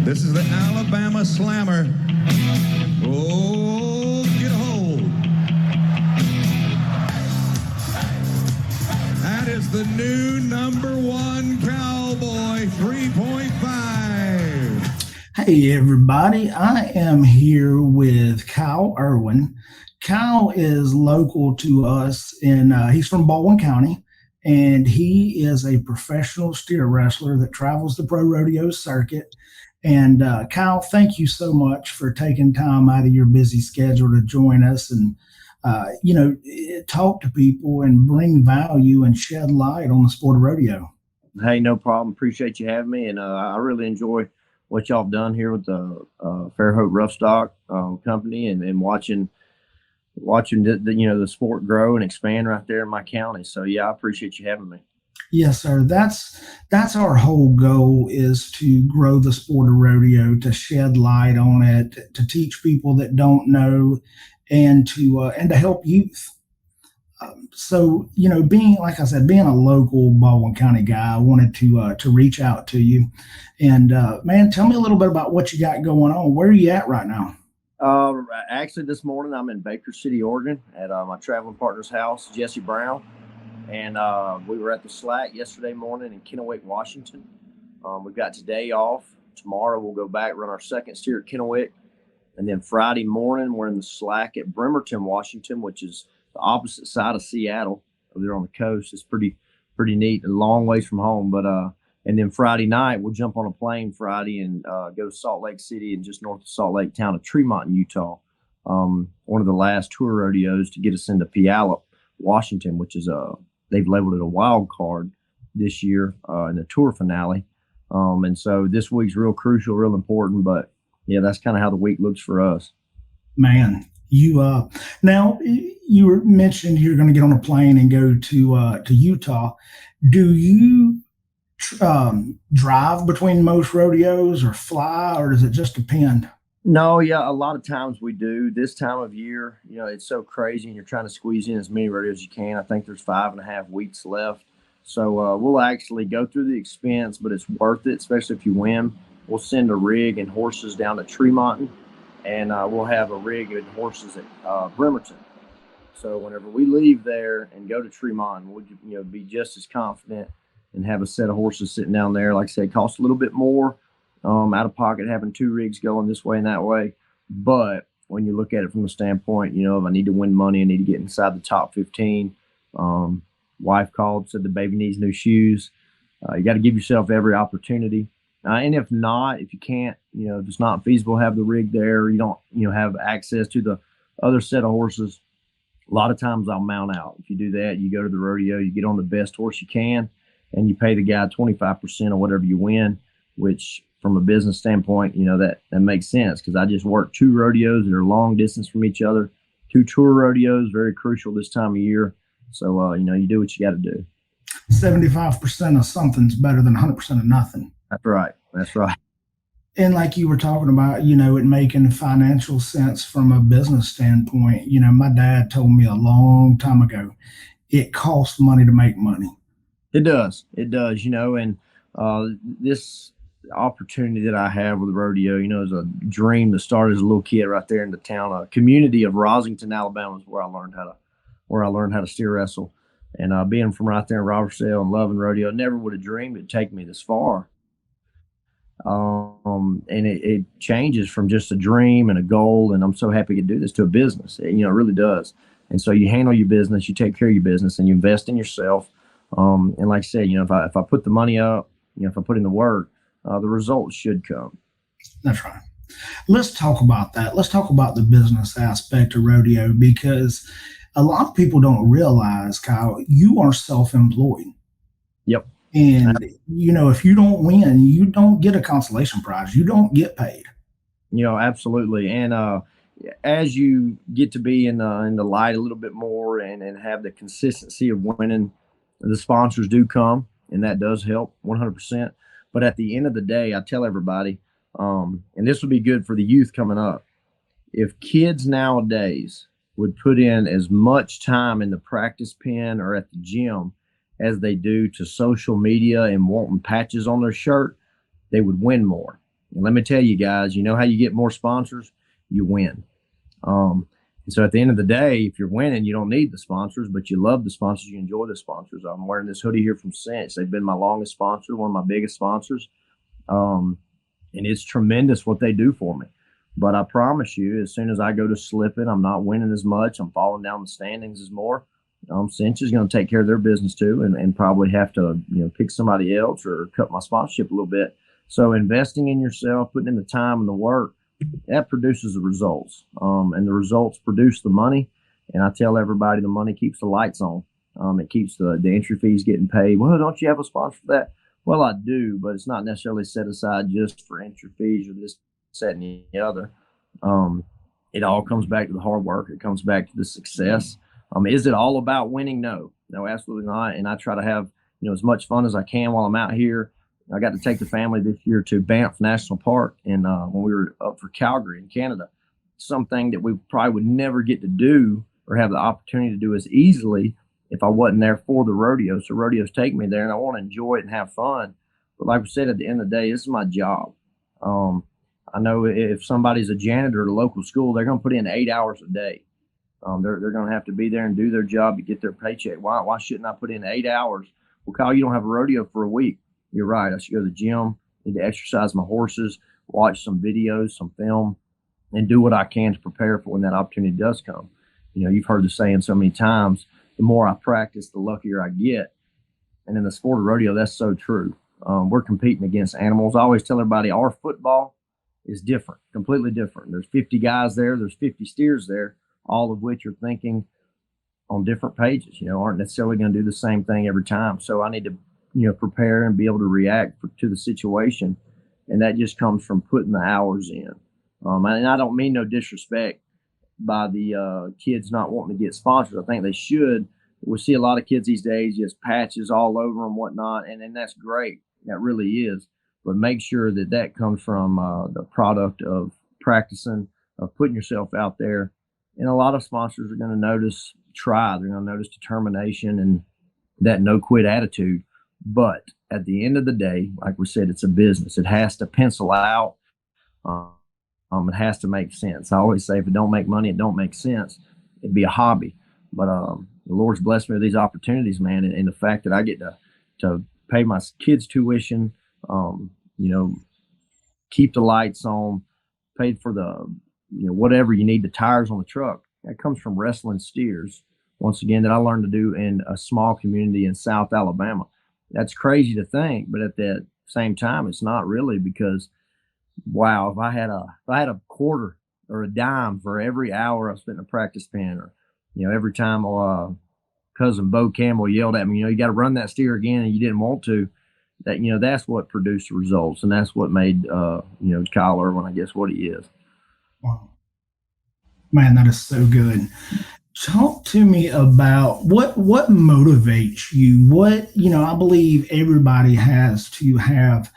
This is the Alabama Slammer. Oh, get a hold. That is the new #1 Cowboy 3.5. Hey, everybody. I am here with Kyle Irwin. Kyle is local to us, and he's from Baldwin County, and he is a professional steer wrestler that travels the pro rodeo circuit. And Kyle, thank you so much for taking time out of your busy schedule to join us and, talk to people and bring value and shed light on the sport of rodeo. Hey, no problem. Appreciate you having me. And I really enjoy what y'all have done here with the Fairhope Roughstock company and watching the sport grow and expand right there in my county. So yeah, I appreciate you having me. Yes, sir. That's our whole goal, is to grow the sport of rodeo, to shed light on it, to teach people that don't know, and to help youth. So, being, like I said, being a local Baldwin County guy, I wanted to reach out to you. And man, tell me a little bit about what you got going on. Where are you at right now? Actually, this morning I'm in Baker City, Oregon, at my traveling partner's house, Jesse Brown. And we were at the Slack yesterday morning in Kennewick, Washington. We've got today off. Tomorrow we'll go back, run our second steer at Kennewick. And then Friday morning we're in the Slack at Bremerton, Washington, which is the opposite side of Seattle over there on the coast. It's pretty neat, a long ways from home. But and then Friday night we'll jump on a plane Friday and go to Salt Lake City and just north of Salt Lake, town of Tremont, Utah. One of the last tour rodeos to get us into Puyallup, Washington, which is they've labeled it a wild card this year in the tour finale. And so this week's real crucial, real important. But yeah, that's kind of how the week looks for us. Man, now you mentioned you're going to get on a plane and go to Utah. Do you drive between most rodeos or fly, or does it just depend? No, yeah, a lot of times we do. This time of year, it's so crazy and you're trying to squeeze in as many rodeos as you can. I think there's 5.5 weeks left. So we'll actually go through the expense, but it's worth it, especially if you win. We'll send a rig and horses down to Tremont, and we'll have a rig and horses at Bremerton. So whenever we leave there and go to Tremont, we'll be just as confident and have a set of horses sitting down there. Like I said, it costs a little bit more. Out of pocket, having two rigs going this way and that way. But when you look at it from the standpoint, if I need to win money, I need to get inside the top 15. Wife called, said the baby needs new shoes. You got to give yourself every opportunity. And if not, if you can't, if it's not feasible, have the rig there. You don't, have access to the other set of horses. A lot of times I'll mount out. If you do that, you go to the rodeo, you get on the best horse you can, and you pay the guy 25% of whatever you win, which from a business standpoint, that makes sense, because I just work two rodeos that are long distance from each other, two tour rodeos, very crucial this time of year. So, you do what you got to do. 75% of something's better than 100% of nothing. That's right. And like you were talking about, it making financial sense from a business standpoint. My dad told me a long time ago, it costs money to make money. It does, and this opportunity that I have with the rodeo, is a dream that started as a little kid right there in the town, community of Rosington, Alabama, is where I learned how to steer wrestle. And being from right there in Robertsdale and loving rodeo, never would have dreamed it'd take me this far. And it changes from just a dream and a goal, and I'm so happy to do this, to a business. It really does. And so you handle your business, you take care of your business, and you invest in yourself. And like I said, if I put the money up, if I put in the work, the results should come. That's right. Let's talk about that. Let's talk about the business aspect of rodeo, because a lot of people don't realize, Kyle, you are self-employed. Yep. And, if you don't win, you don't get a consolation prize. You don't get paid. Absolutely. And as you get to be in the light a little bit more and have the consistency of winning, the sponsors do come, and that does help 100%. But at the end of the day, I tell everybody, and this would be good for the youth coming up, if kids nowadays would put in as much time in the practice pen or at the gym as they do to social media and wanting patches on their shirt, they would win more. And let me tell you guys, you know how you get more sponsors? You win. And so at the end of the day, if you're winning, you don't need the sponsors, but you love the sponsors. You enjoy the sponsors. I'm wearing this hoodie here from Cinch. They've been my longest sponsor, one of my biggest sponsors. And it's tremendous what they do for me. But I promise you, as soon as I go to slipping, I'm not winning as much. I'm falling down the standings as more. Cinch is going to take care of their business too, and probably have to, pick somebody else or cut my sponsorship a little bit. So investing in yourself, putting in the time and the work, that produces the results. And the results produce the money. And I tell everybody the money keeps the lights on. It keeps the entry fees getting paid. Well, don't you have a sponsor for that? Well, I do, but it's not necessarily set aside just for entry fees or this, that, and the other. It all comes back to the hard work. It comes back to the success. Is it all about winning? No, absolutely not. And I try to have, as much fun as I can while I'm out here. I got to take the family this year to Banff National Park, and when we were up for Calgary in Canada, something that we probably would never get to do or have the opportunity to do as easily if I wasn't there for the rodeo. So rodeos take me there, and I want to enjoy it and have fun. But like we said, at the end of the day, this is my job. I know if somebody's a janitor at a local school, they're going to put in 8 hours a day. They're going to have to be there and do their job to get their paycheck. Why shouldn't I put in 8 hours? Well, Kyle, you don't have a rodeo for a week. You're right. I should go to the gym, need to exercise my horses, watch some videos, some film, and do what I can to prepare for when that opportunity does come. You've heard the saying so many times, the more I practice, the luckier I get. And in the sport of rodeo, that's so true. We're competing against animals. I always tell everybody our football is different, completely different. There's 50 guys there. There's 50 steers there, all of which are thinking on different pages, aren't necessarily going to do the same thing every time. So I need to prepare and be able to react to the situation. And that just comes from putting the hours in. And I don't mean no disrespect by the kids not wanting to get sponsors. I think they should. We see a lot of kids these days, just patches all over them, whatnot. And that's great. That really is. But make sure that comes from the product of practicing, of putting yourself out there. And a lot of sponsors are going to notice try. They're going to notice determination and that no quit attitude. But at the end of the day, like we said, it's a business. It has to pencil out. It has to make sense. I always say if it don't make money, it don't make sense. It'd be a hobby. But the Lord's blessed me with these opportunities, man. And the fact that I get to pay my kids' tuition, keep the lights on, paid for the, whatever you need, the tires on the truck. That comes from wrestling steers, once again, that I learned to do in a small community in South Alabama. That's crazy to think, but at that same time, it's not really, because, wow, if I had a quarter or a dime for every hour I spent in a practice pen, or, every time cousin Bo Campbell yelled at me, you got to run that steer again, and you didn't want to, that's what produced the results. And that's what made, Kyle Irwin, I guess, what he is. Wow. Man, that is so good. Talk to me about what motivates you. I believe everybody has to have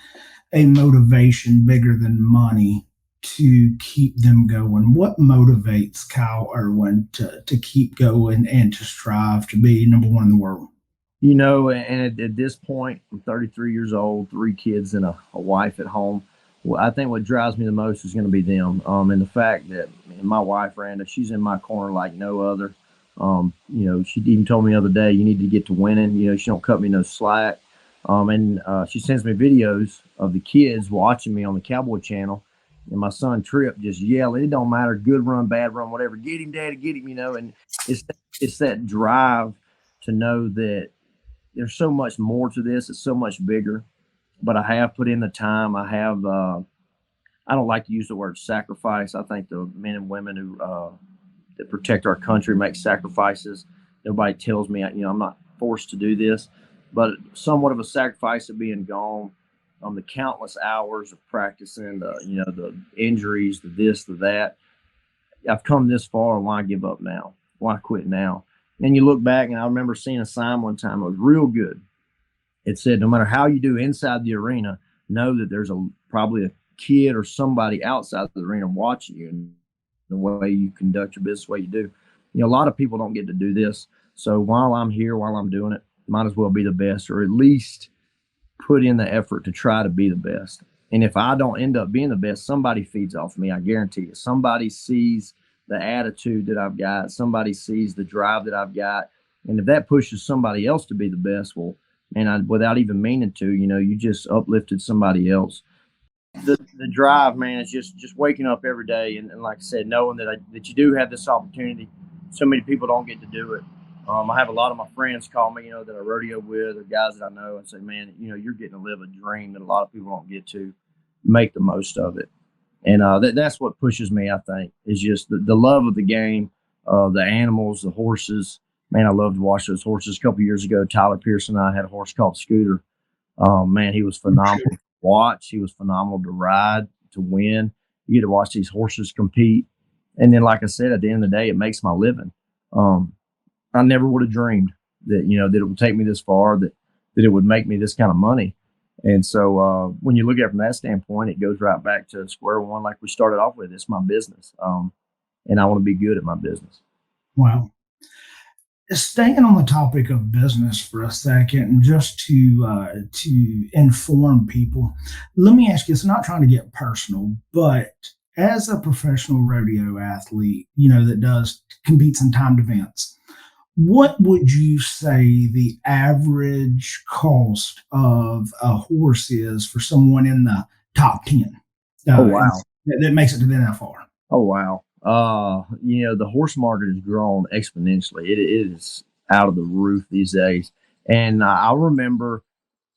a motivation bigger than money to keep them going. What motivates Kyle Irwin to keep going and to strive to be number one in the world? And at this point, I'm 33 years old, 3 kids and a wife at home. Well, I think what drives me the most is going to be them. And the fact that my wife, Randa, she's in my corner like no other. She even told me the other day, you need to get to winning. She don't cut me no slack. And she sends me videos of the kids watching me on the Cowboy Channel. And my son Trip just yelling, it don't matter, good run, bad run, whatever. Get him, Daddy, get him, And it's that drive to know that there's so much more to this. It's so much bigger. But I have put in the time. I have, I don't like to use the word sacrifice. I think the men and women who that protect our country make sacrifices. Nobody tells me, I'm not forced to do this, but somewhat of a sacrifice of being gone, the countless hours of practicing, the injuries, the this, the that. I've come this far, and why give up now? Why quit now? And you look back, and I remember seeing a sign one time. It was real good. It said, no matter how you do inside the arena, know that there's probably a kid or somebody outside the arena watching you, and the way you conduct your business, the way you do. A lot of people don't get to do this. So while I'm here, while I'm doing it, might as well be the best, or at least put in the effort to try to be the best. And if I don't end up being the best, somebody feeds off me. I guarantee you. Somebody sees the attitude that I've got. Somebody sees the drive that I've got. And if that pushes somebody else to be the best, well, and without even meaning to, you just uplifted somebody else. The drive, man, is just waking up every day, and like I said, knowing that you do have this opportunity. So many people don't get to do it. I have a lot of my friends call me, that I rodeo with, or guys that I know, and say, "Man, you're getting to live a dream that a lot of people don't get to. Make the most of it." And that's what pushes me. I think is just the love of the game, the animals, the horses. Man, I love to watch those horses. A couple years ago, Tyler Pierce and I had a horse called Scooter. Man, he was phenomenal to watch. He was phenomenal to ride, to win. You get to watch these horses compete. And then, like I said, at the end of the day, it makes my living. I never would have dreamed that it would take me this far, that it would make me this kind of money. And so when you look at it from that standpoint, it goes right back to square one, like we started off with. It's my business. And I want to be good at my business. Wow. Staying on the topic of business for a second, and just to inform people, let me ask you. It's not trying to get personal, but as a professional rodeo athlete, that does competes in timed events, what would you say the average cost of a horse is for someone in the top 10 Oh, wow. that makes it to the NFR? Oh, wow. The horse market has grown exponentially. It is out of the roof these days. And I remember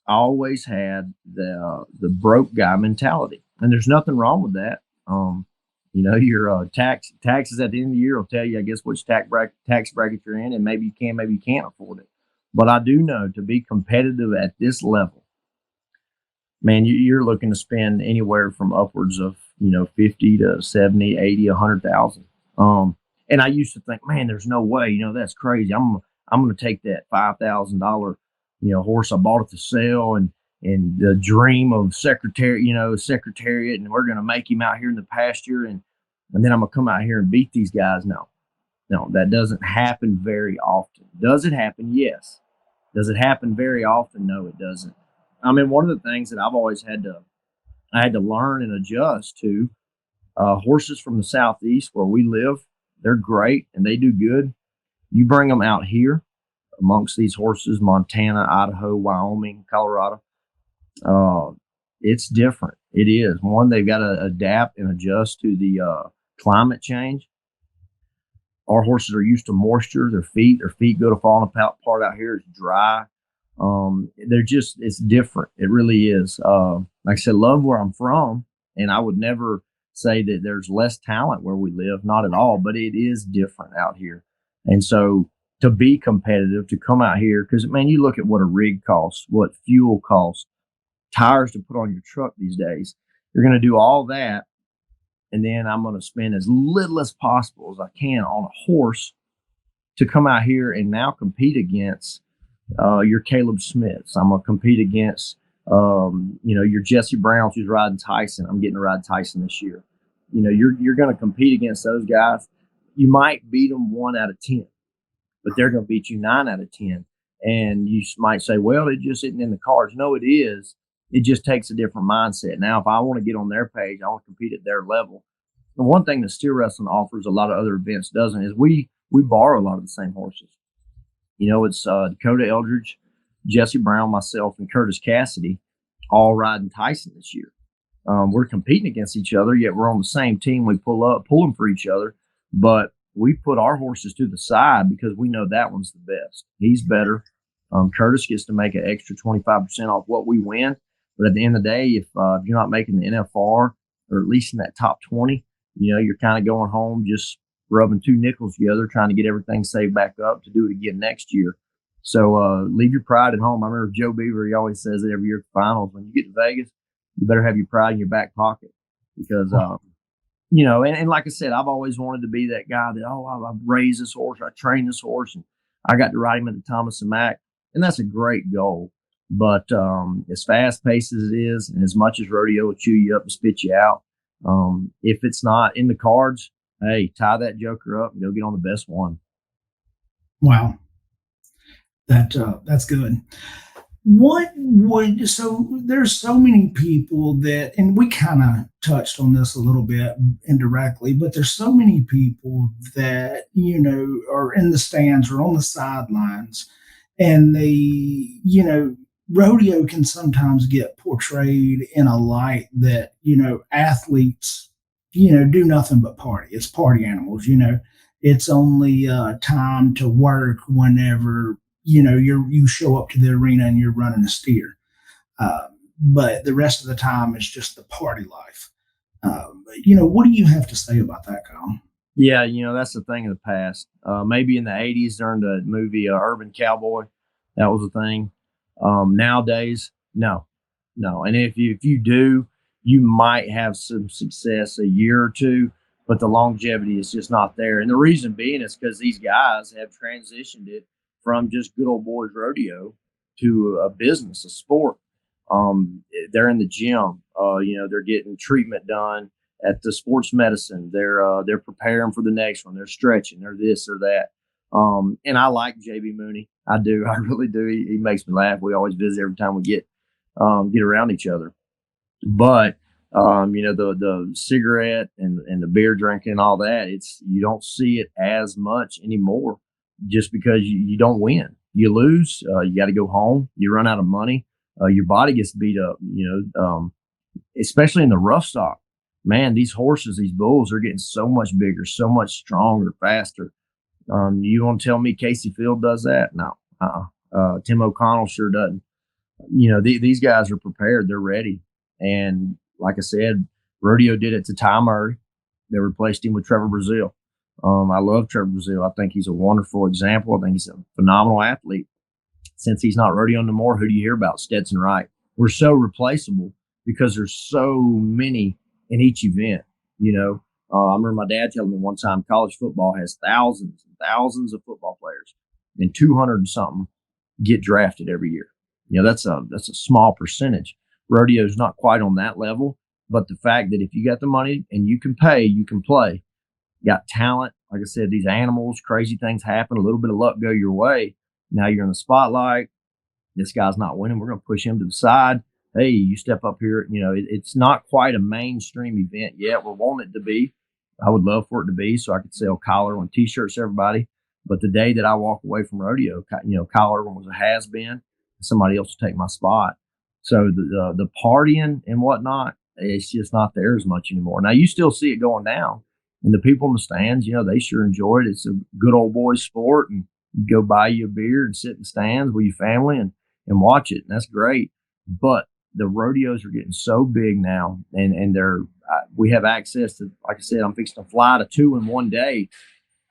I always had the broke guy mentality, and there's nothing wrong with that. Your taxes at the end of the year will tell you, I guess, which tax bracket you're in, and maybe you can't afford it. But I do know, to be competitive at this level, man, you're looking to spend anywhere from upwards of 50 to 70, 80, 100,000. And I used to think, man, there's no way, that's crazy. I'm going to take that $5,000, horse. I bought it to sell, and the dream of secretariat, and we're going to make him out here in the pasture, and then I'm going to come out here and beat these guys. No, that doesn't happen very often. Does it happen? Yes. Does it happen very often? No, it doesn't. I mean, one of the things that I've always had to learn and adjust to, horses from the Southeast where we live, they're great and they do good. You bring them out here amongst these horses, Montana, Idaho, Wyoming, Colorado, it's different. It is. One, they've got to adapt and adjust to the climate change. Our horses are used to moisture. Their feet go to falling apart out here. It's dry. It's different. It really is. Like I said, love where I'm from, and I would never say that there's less talent where we live. Not at all, but it is different out here. And so to be competitive, to come out here, because man, you look at what a rig costs, what fuel costs, tires to put on your truck these days. You're going to do all that, and then I'm going to spend as little as possible as I can on a horse to come out here and now compete against your Caleb Smiths. I'm going to compete against, your Jesse Browns who's riding Tyson. I'm getting to ride Tyson this year. You're going to compete against those guys. You might beat them 1 out of 10, but they're going to beat you 9 out of 10. And you might say, well, it just isn't in the cards. No, it is. It just takes a different mindset. Now, if I want to get on their page, I want to compete at their level. And one thing that steer wrestling offers a lot of other events doesn't is we borrow a lot of the same horses. It's Dakota Eldridge, Jesse Brown, myself, and Curtis Cassidy all riding Tyson this year. We're competing against each other, yet we're on the same team. We pull them for each other, but we put our horses to the side because we know that one's the best. He's better. Curtis gets to make an extra 25% off what we win. But at the end of the day, if you're not making the NFR, or at least in that top 20, you're kind of going home just rubbing 2 nickels together, trying to get everything saved back up to do it again next year. So leave your pride at home. I remember Joe Beaver, he always says it every year at the finals. When you get to Vegas, you better have your pride in your back pocket because, and like I said, I've always wanted to be that guy that, I've raised this horse, I trained this horse, and I got to ride him at the Thomas and Mack. And that's a great goal. But as fast paced as it is, and as much as rodeo will chew you up and spit you out, if it's not in the cards, hey, tie that joker up and go get on the best one. Wow. That's good. What would so there's so many people that, and we kind of touched on this a little bit indirectly, but there's so many people that are in the stands or on the sidelines, and rodeo can sometimes get portrayed in a light that athletes do nothing but party. It's party animals. It's only time to work whenever you show up to the arena and you're running a steer. Uh, but the rest of the time is just the party life. What do you have to say about that, Kyle? Yeah, that's the thing of the past. Maybe in the '80s during the movie Urban Cowboy, that was a thing. Nowadays, no, no. And if you do, you might have some success a year or two, but the longevity is just not there. And the reason being is because these guys have transitioned it from just good old boys rodeo to a business, a sport. They're in the gym. They're getting treatment done at the sports medicine. They're preparing for the next one. They're stretching. They're this or that. And I like JB Mooney. I do. I really do. He makes me laugh. We always visit every time we get around each other. But the cigarette and the beer drinking and all that, you don't see it as much anymore, just because you don't win. You lose. You got to go home. You run out of money. Your body gets beat up. Especially in the rough stock. Man, these horses, these bulls are getting so much bigger, so much stronger, faster. You want to tell me Casey Field does that? No. Tim O'Connell sure doesn't. These guys are prepared. They're ready. And like I said, rodeo did it to Ty Murray. They replaced him with Trevor Brazile. I love Trevor Brazile. I think he's a wonderful example. I think he's a phenomenal athlete. Since he's not rodeoing no more, who do you hear about? Stetson Wright. We're so replaceable because there's so many in each event. I remember my dad telling me one time college football has thousands and thousands of football players, and 200 and something get drafted every year. That's a small percentage. Rodeo is not quite on that level, but the fact that if you got the money and you can pay, you can play. You got talent. Like I said, these animals, crazy things happen. A little bit of luck go your way. Now you're in the spotlight. This guy's not winning. We're going to push him to the side. Hey, you step up here. It's not quite a mainstream event yet. We're wanting it to be. I would love for it to be so I could sell Kyle Irwin t-shirts to everybody. But the day that I walk away from rodeo, Kyle Irwin was a has-been. Somebody else will take my spot. So the partying and whatnot, it's just not there as much anymore. Now you still see it going down, and the people in the stands, they sure enjoy it. It's a good old boys sport, and you go buy you a beer and sit in the stands with your family and watch it, and that's great. But the rodeos are getting so big now, and we have access to, like I said, I'm fixing to fly to 2 in one day.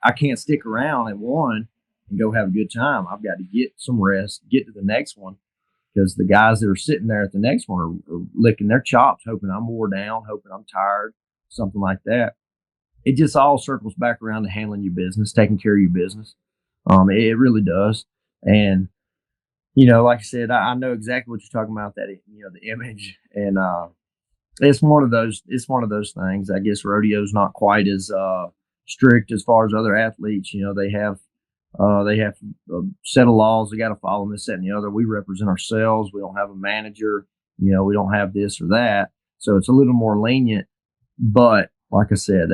I can't stick around at one and go have a good time. I've got to get some rest, get to the next one, because the guys that are sitting there at the next one are licking their chops, hoping I'm wore down, hoping I'm tired, something like that. It just all circles back around to handling your business, taking care of your business. It really does. And, like I said, I know exactly what you're talking about, that, the image. And it's one of those things. I guess rodeo's not quite as strict as far as other athletes. They have a set of laws they got to follow, and this, that, and the other. We represent ourselves. We don't have a manager. We don't have this or that. So it's a little more lenient. But like I said,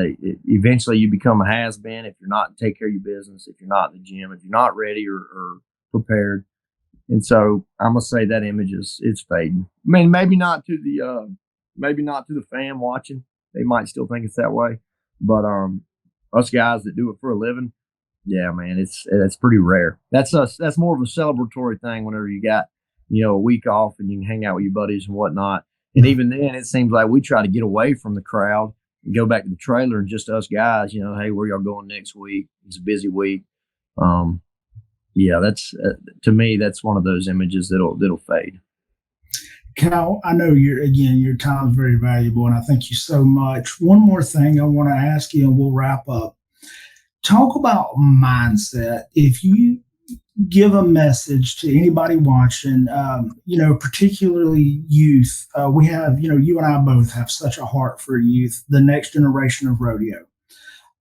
eventually you become a has-been if you're not take care of your business, if you're not in the gym, if you're not ready or prepared. And so I'm gonna say that image it's fading. I mean, maybe not to the fan watching. They might still think it's that way, but us guys that do it for a living, yeah, man, it's pretty rare. That's more of a celebratory thing whenever you got, a week off and you can hang out with your buddies and whatnot. And even then, it seems like we try to get away from the crowd and go back to the trailer and just us guys, hey, where y'all going next week? It's a busy week. Yeah, that's to me, that's one of those images that'll fade. Cal, I know your time is very valuable, and I thank you so much. One more thing I want to ask you, and we'll wrap up. Talk about mindset. If you give a message to anybody watching, particularly youth, we have, you and I both have such a heart for youth, the next generation of rodeo.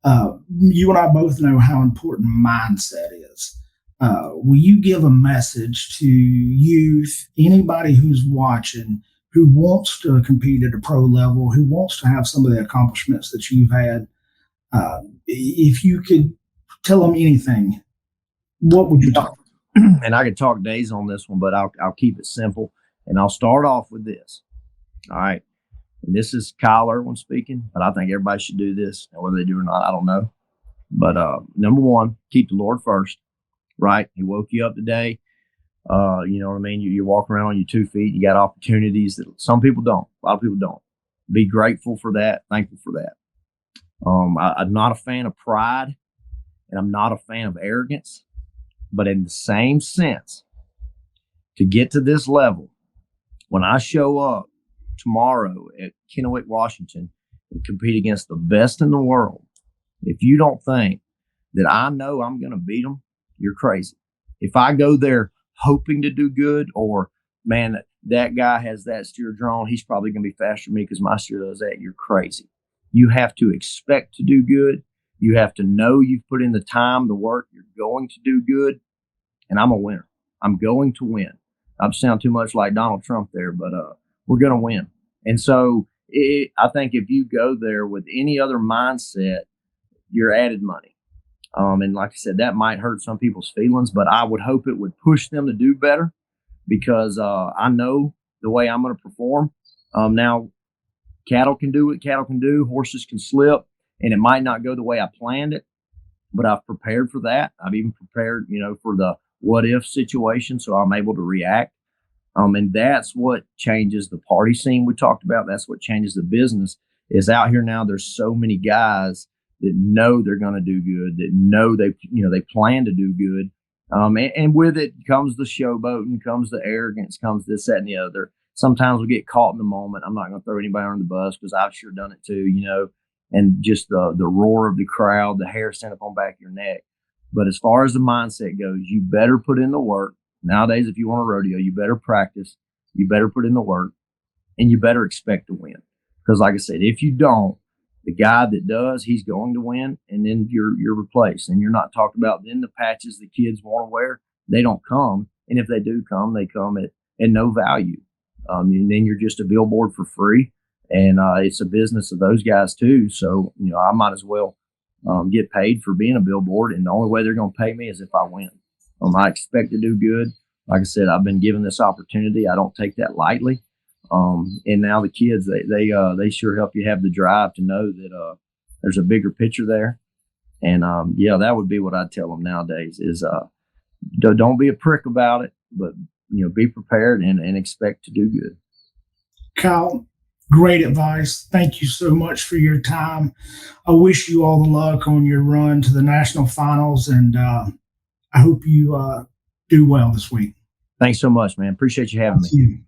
You and I both know how important mindset is. Will you give a message to youth, anybody who's watching, who wants to compete at a pro level, who wants to have some of the accomplishments that you've had? If you could tell them anything, what would you tell them? And I could talk days on this one, but I'll keep it simple. And I'll start off with this. All right. And this is Kyle Irwin speaking, but I think everybody should do this. And whether they do or not, I don't know. But number one, keep the Lord first, right? He woke you up today. You know what I mean? You walk around on your 2 feet. You got opportunities that some people don't. A lot of people don't. Be grateful for that. Thankful for that. I'm not a fan of pride, and I'm not a fan of arrogance. But in the same sense, to get to this level, when I show up tomorrow at Kennewick, Washington, and compete against the best in the world, if you don't think that I know I'm going to beat them, you're crazy. If I go there hoping to do good, or man, that guy has that steer drawn, he's probably going to be faster than me because my steer does that, you're crazy. You have to expect to do good. You have to know you've put in the time, the work, you're going to do good. And I'm a winner. I'm going to win. I sound too much like Donald Trump there, but we're going to win. And so I think if you go there with any other mindset, you're added money. And like I said, that might hurt some people's feelings, but I would hope it would push them to do better, because I know the way I'm going to perform. Now, cattle can do what cattle can do. Horses can slip, and it might not go the way I planned it, but I've prepared for that. I've even prepared, for the what if situation, so I'm able to react. And that's what changes the party scene we talked about. That's what changes the business. Is out here now, there's so many guys that know they're going to do good, that know they plan to do good. And with it comes the showboating, comes the arrogance, comes this, that, and the other. Sometimes we get caught in the moment. I'm not going to throw anybody under the bus, because I've sure done it too, and just the roar of the crowd, the hair standing up on the back of your neck. But as far as the mindset goes, you better put in the work. Nowadays, if you want a rodeo, you better practice, you better put in the work, and you better expect to win. Because like I said, if you don't, the guy that does, he's going to win, and then you're replaced. And you're not talked about. Then the patches the kids want to wear, they don't come. And if they do come, they come at no value. And then you're just a billboard for free. And it's a business of those guys too. So, I might as well get paid for being a billboard. And the only way they're going to pay me is if I win. I expect to do good. Like I said, I've been given this opportunity. I don't take that lightly. And now the kids, they sure help you have the drive to know that there's a bigger picture there. And that would be what I'd tell them nowadays is don't be a prick about it, but be prepared and expect to do good. Kyle, great advice. Thank you so much for your time. I wish you all the luck on your run to the national finals, and I hope you do well this week. Thanks so much, man. Appreciate you having me. Thank you.